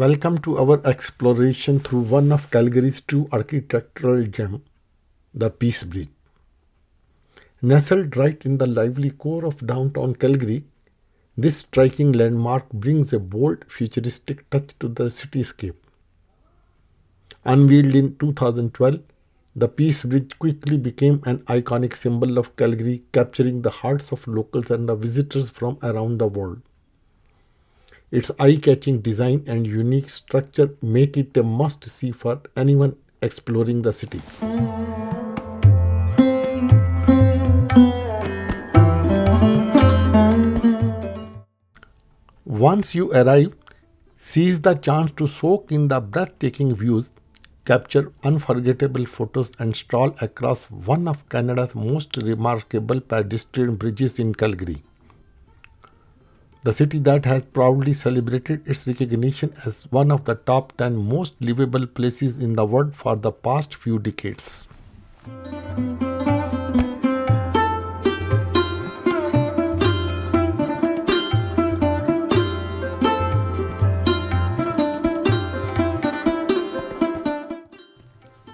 Welcome to our exploration through one of Calgary's true architectural gems, the Peace Bridge. Nestled right in the lively core of downtown Calgary, this striking landmark brings a bold, futuristic touch to the cityscape. Unveiled in 2012, the Peace Bridge quickly became an iconic symbol of Calgary, capturing the hearts of locals and the visitors from around the world. Its eye-catching design and unique structure make it a must-see for anyone exploring the city. Once you arrive, seize the chance to soak in the breathtaking views, capture unforgettable photos, and stroll across one of Canada's most remarkable pedestrian bridges in Calgary. The city that has proudly celebrated its recognition as one of the top 10 most livable places in the world for the past few decades.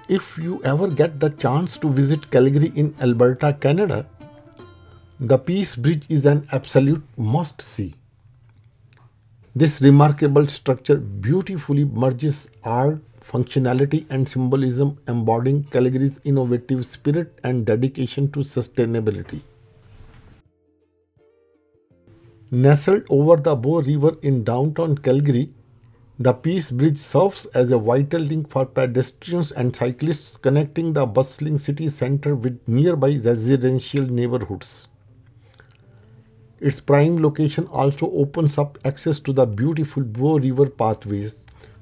If you ever get the chance to visit Calgary in Alberta, Canada, the Peace Bridge is an absolute must-see. This remarkable structure beautifully merges art, functionality, and symbolism, embodying Calgary's innovative spirit and dedication to sustainability. Nestled over the Bow River in downtown Calgary, the Peace Bridge serves as a vital link for pedestrians and cyclists, connecting the bustling city center with nearby residential neighborhoods. Its prime location also opens up access to the beautiful Bow River pathways,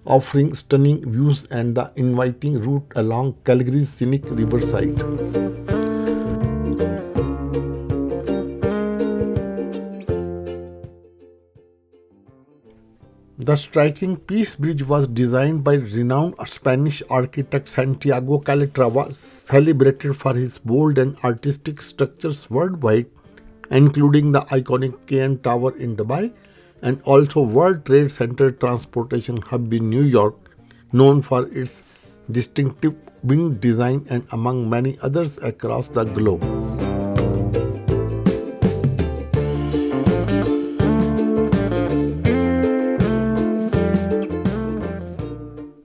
offering stunning views and the inviting route along Calgary's scenic riverside. The striking Peace Bridge was designed by renowned Spanish architect Santiago Calatrava, celebrated for his bold and artistic structures worldwide, including the iconic KN Tower in Dubai and also World Trade Center transportation hub in New York, known for its distinctive wing design and among many others across the globe.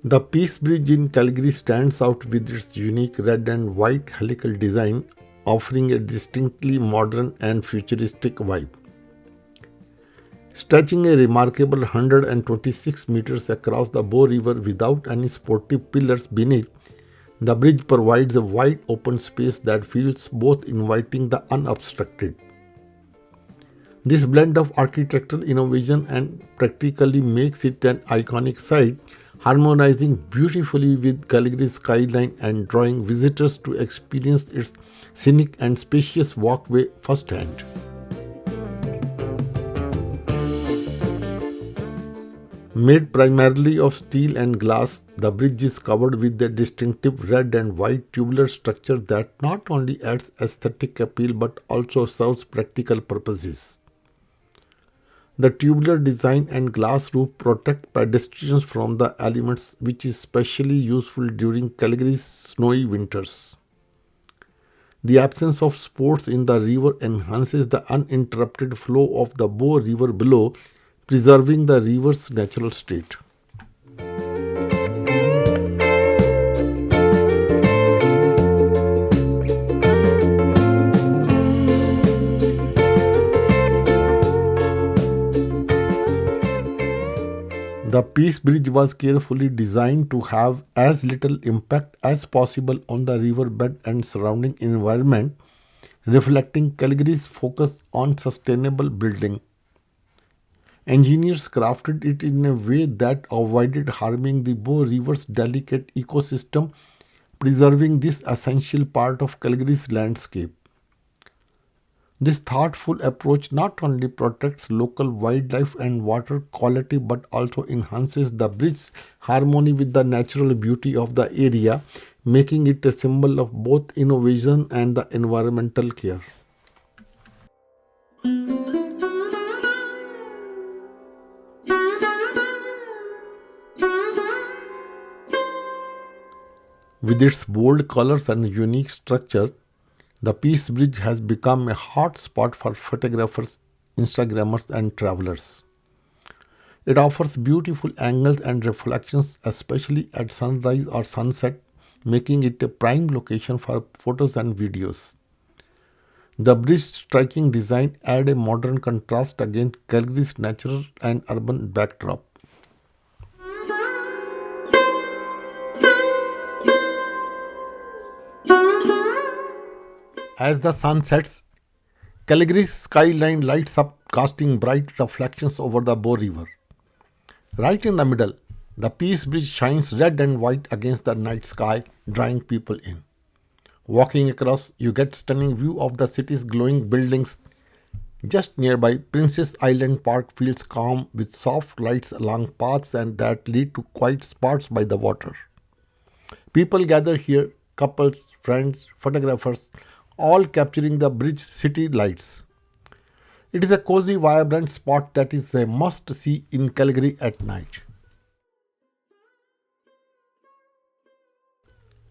The Peace Bridge in Calgary stands out with its unique red and white helical design, offering a distinctly modern and futuristic vibe. Stretching a remarkable 126 meters across the Bow River without any sportive pillars beneath, the bridge provides a wide open space that feels both inviting and unobstructed. This blend of architectural innovation and practically makes it an iconic site, harmonizing beautifully with Calgary's skyline and drawing visitors to experience its scenic and spacious walkway firsthand. Made primarily of steel and glass, the bridge is covered with a distinctive red and white tubular structure that not only adds aesthetic appeal but also serves practical purposes. The tubular design and glass roof protect pedestrians from the elements, which is especially useful during Calgary's snowy winters. The absence of sports in the river enhances the uninterrupted flow of the Bow River below, preserving the river's natural state. The Peace Bridge was carefully designed to have as little impact as possible on the riverbed and surrounding environment, reflecting Calgary's focus on sustainable building. Engineers crafted it in a way that avoided harming the Bow River's delicate ecosystem, preserving this essential part of Calgary's landscape. This thoughtful approach not only protects local wildlife and water quality but also enhances the bridge's harmony with the natural beauty of the area, making it a symbol of both innovation and the environmental care. With its bold colors and unique structure, the Peace Bridge has become a hot spot for photographers, Instagrammers, and travelers. It offers beautiful angles and reflections, especially at sunrise or sunset, making it a prime location for photos and videos. The bridge's striking design adds a modern contrast against Calgary's natural and urban backdrop. As the sun sets, Calgary's skyline lights up, casting bright reflections over the Bow River. Right in the middle, the Peace Bridge shines red and white against the night sky, drawing people in. Walking across, you get stunning view of the city's glowing buildings. Just nearby, Princess Island Park feels calm with soft lights along paths and that lead to quiet spots by the water. People gather here, couples, friends, photographers, all capturing the bridge city lights. It is a cozy, vibrant spot that is a must see in Calgary at night.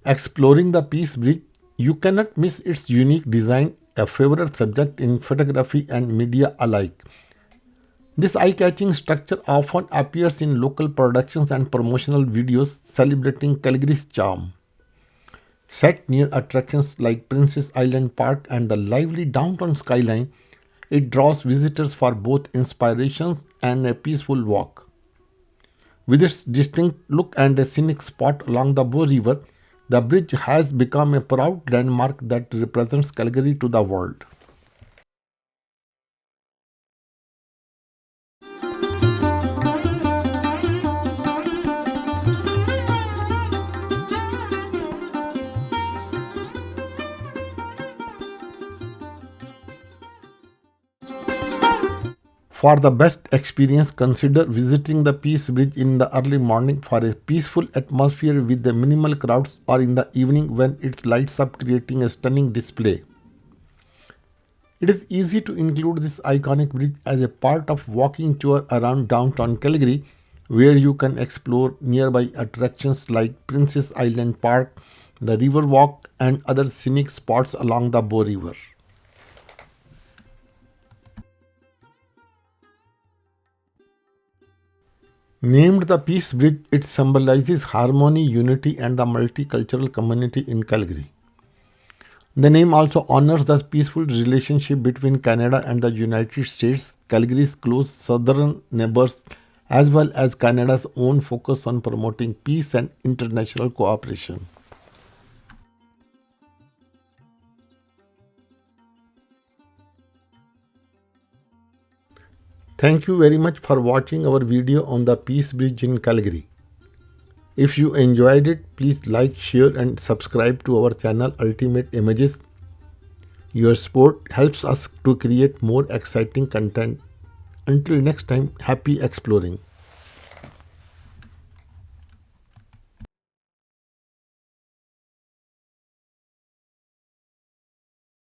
Exploring the Peace Bridge, you cannot miss its unique design, a favorite subject in photography and media alike. This eye-catching structure often appears in local productions and promotional videos celebrating Calgary's charm. Set near attractions like Princess Island Park and the lively downtown skyline, it draws visitors for both inspirations and a peaceful walk. With its distinct look and a scenic spot along the Bow River, the bridge has become a proud landmark that represents Calgary to the world. For the best experience, consider visiting the Peace Bridge in the early morning for a peaceful atmosphere with the minimal crowds, or in the evening when it lights up, creating a stunning display. It is easy to include this iconic bridge as a part of walking tour around downtown Calgary, where you can explore nearby attractions like Princess Island Park, the River Walk, and other scenic spots along the Bow River. Named the Peace Bridge, it symbolizes harmony, unity, and the multicultural community in Calgary. The name also honors the peaceful relationship between Canada and the United States, Calgary's close southern neighbors, as well as Canada's own focus on promoting peace and international cooperation. Thank you very much for watching our video on the Peace Bridge in Calgary. If you enjoyed it, please like, share and subscribe to our channel Ultimate Images. Your support helps us to create more exciting content. Until next time, happy exploring.